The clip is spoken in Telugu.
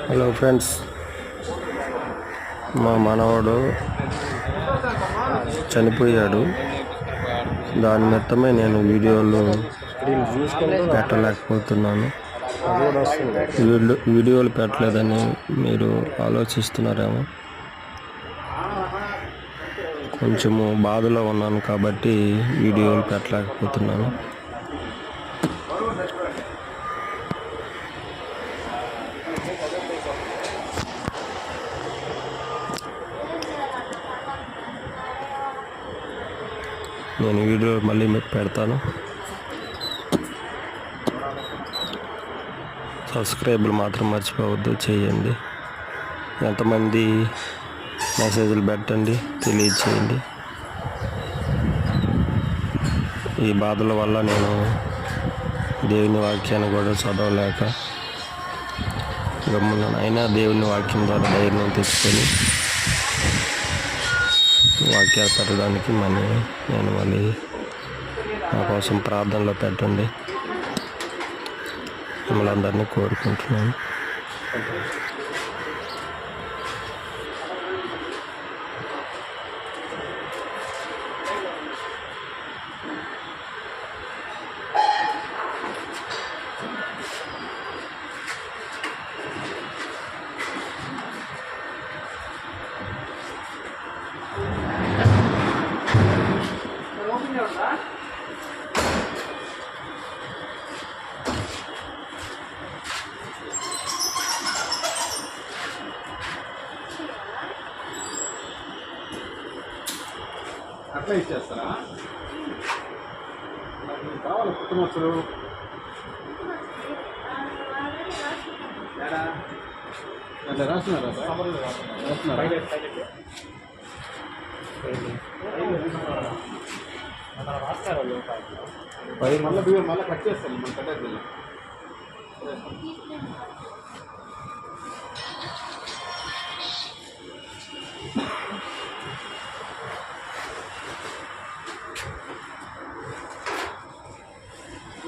హలో ఫ్రెండ్స్, మా మనవడు చనిపోయాడు. దాని నిమిత్తమే నేను వీడియోలు పెట్టలేకపోతున్నాను. వీడియోలు పెట్టలేదని మీరు ఆలోచిస్తున్నారేమో. కొంచెము బాధలో ఉన్నాను కాబట్టి వీడియోలు పెట్టలేకపోతున్నాను. నేను వీడియో మళ్ళీ మీకు పెడతాను. సబ్స్క్రైబ్లు మాత్రం మర్చిపోవద్దు, చేయండి. ఎంతమంది మెసేజ్లు పెట్టండి, తెలియచేయండి. ఈ బాధల వల్ల నేను దేవుని వాక్యాన్ని కూడా చదవలేక గమ్మున్నాను. అయినా దేవుని వాక్యం ద్వారా ధైర్యం తెచ్చుకొని వాక్యాలు పెట్టడానికి నేను మళ్ళీ నా కోసం ప్రార్థనలో పెట్టండి, మిమ్మల్ని అందరినీ కోరుకుంటున్నాను. అట్లా ఇచ్చేస్తారా? కావాలి పుట్టుమచ్చలు అట్లా రాస్తున్నారా? రాస్తున్నారా? మళ్ళీ కట్ చేస్తాను, మనం కట్టేది.